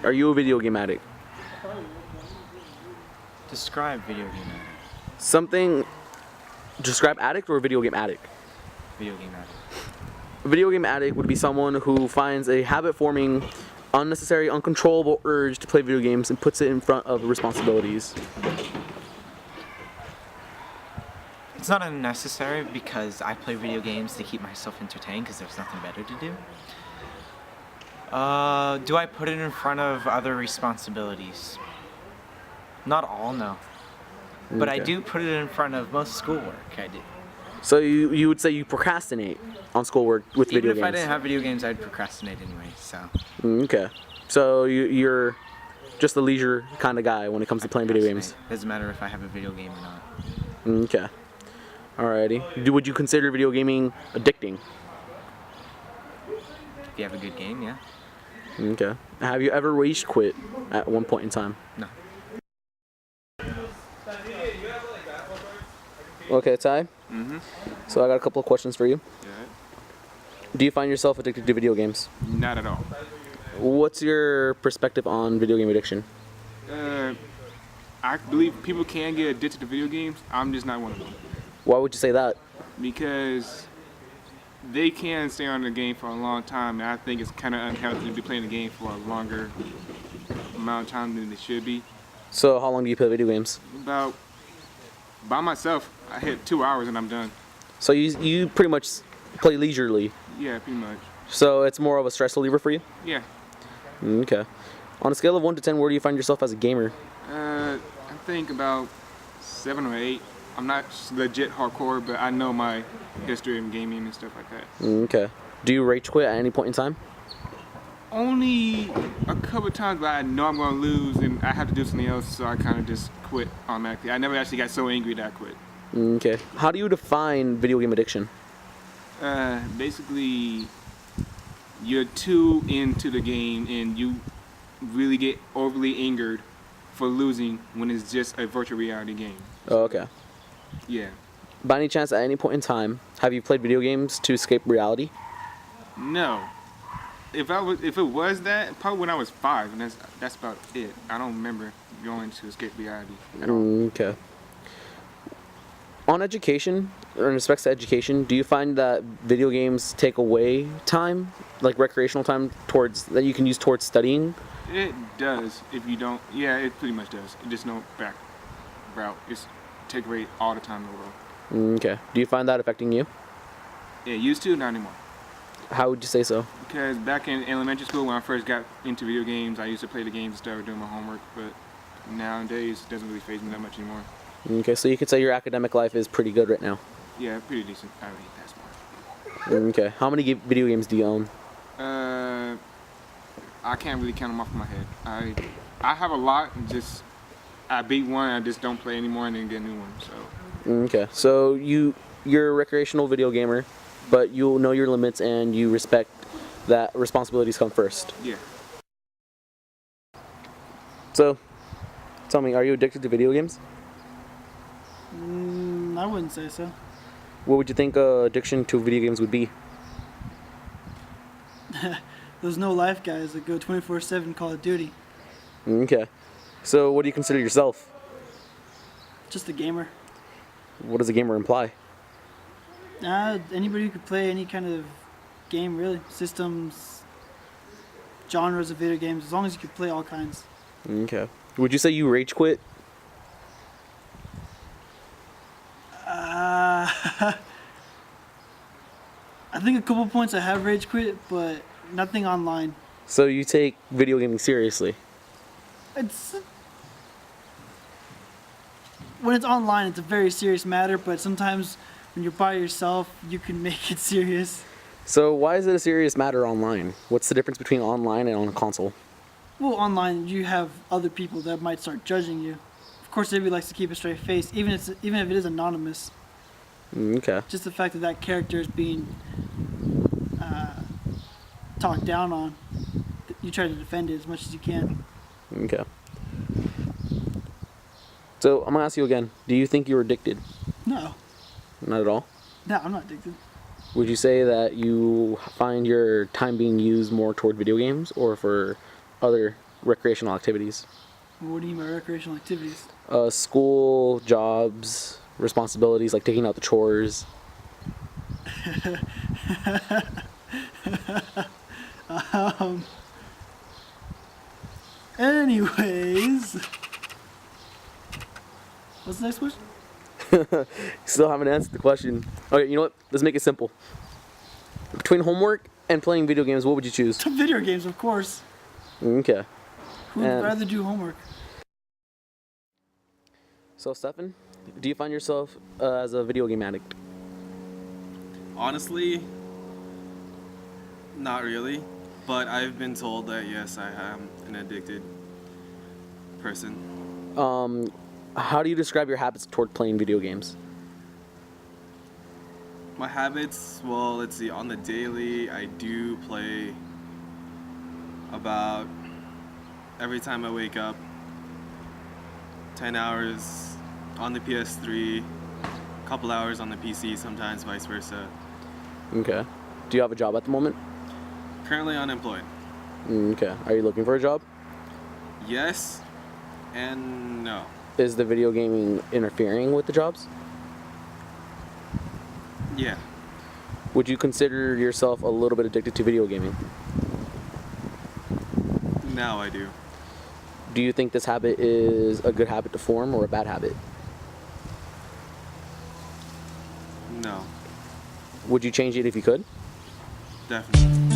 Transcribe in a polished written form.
Are you a video game addict? Describe video game addict. Something. Describe addict or video game addict? Video game addict. A video game addict would be someone who finds a habit-forming, unnecessary, uncontrollable urge to play video games and puts it in front of responsibilities. It's not unnecessary because I play video games to keep myself entertained because there's nothing better to do. Do I put it in front of other responsibilities? Not all, no. But I do put it in front of most schoolwork, I do. So you would say you procrastinate on schoolwork with video games? Even if I didn't have video games, I'd procrastinate anyway, so. Okay. So you're just a leisure kind of guy when it comes to playing video games? Doesn't matter if I have a video game or not. Okay. Alrighty. Would you consider video gaming addicting? If you have a good game, yeah. Okay. Have you ever rage quit at one point in time? No. Okay, Ty? Mm-hmm. So I got a couple of questions for you. Yeah. Do you find yourself addicted to video games? Not at all. What's your perspective on video game addiction? I believe people can get addicted to video games. I'm just not one of them. Why would you say that? Because they can stay on the game for a long time, and I think it's kind of unhealthy to be playing the game for a longer amount of time than they should be. So how long do you play video games? About, by myself, I hit 2 hours and I'm done. So you pretty much play leisurely? Yeah, pretty much. So it's more of a stress reliever for you? Yeah. Okay. On a scale of 1 to 10, where do you find yourself as a gamer? I think about 7 or 8. I'm not legit hardcore, but I know my history in gaming and stuff like that. Okay. Do you rage quit at any point in time? Only a couple of times, but I know I'm going to lose and I have to do something else, so I kind of just quit automatically. I never actually got so angry that I quit. Okay. How do you define video game addiction? Basically, you're too into the game and you really get overly angered for losing when it's just a virtual reality game. Oh, okay. Yeah. By any chance, at any point in time, have you played video games to escape reality? No. If it was that, probably when I was 5, and that's about it. I don't remember going to escape reality at all. Okay. On education, or in respects to education, do you find that video games take away time, like recreational time, that you can use towards studying? It does. If you don't, yeah, it pretty much does. There's no back route. It's take away all the time in the world. Okay. Do you find that affecting you? Yeah, used to, not anymore. How would you say so? Because back in elementary school, when I first got into video games, I used to play the games and start doing my homework, but nowadays it doesn't really faze me that much anymore. Okay, so you could say your academic life is pretty good right now. Yeah, pretty decent. I really hate that smart. Okay. How many video games do you own? I can't really count them off my head. I have a lot, and just I beat one, I just don't play anymore, and then get a new one. So. Okay, so you're a recreational video gamer, but you know your limits and you respect that responsibilities come first. Yeah. So, tell me, are you addicted to video games? I wouldn't say so. What would you think addiction to video games would be? There's no life guys that go 24/7 Call of Duty. Okay. So what do you consider yourself? Just a gamer. What does a gamer imply? Anybody who could play any kind of game, really. Systems, genres of video games, as long as you could play all kinds. Okay. Would you say you rage quit? I think a couple points I have rage quit, but nothing online. So you take video gaming seriously? It's when it's online, it's a very serious matter. But sometimes when you're by yourself, you can make it serious. So why is it a serious matter online? What's the difference between online and on a console? Well, online you have other people that might start judging you. Of course, everybody likes to keep a straight face, even if it is anonymous. Okay. Just the fact that that character is being talked down on, you try to defend it as much as you can. Okay. So I'm gonna ask you again. Do you think you're addicted? No, Not at all. no, I'm not addicted. Would you say that you find your time being used more toward video games or for other recreational activities? What do you mean by recreational activities? School, jobs, responsibilities like taking out the chores. Anyways, what's the next question? Still haven't answered the question. Okay, you know what? Let's make it simple. Between homework and playing video games, what would you choose? Video games, of course. Okay. Who would And- rather do homework? So, Stefan, do you find yourself as a video game addict? Honestly, not really. But I've been told that yes, I am an addicted person. How do you describe your habits toward playing video games? My habits, well, let's see, on the daily, I do play about every time I wake up, 10 hours on the PS3, a couple hours on the PC, sometimes vice versa. Okay. Do you have a job at the moment? Currently unemployed. Okay. Are you looking for a job? Yes and no. Is the video gaming interfering with the jobs? Yeah, Would you consider yourself a little bit addicted to video gaming? now I do. Do you think this habit is a good habit to form or a bad habit? No, Would you change it if you could? definitely.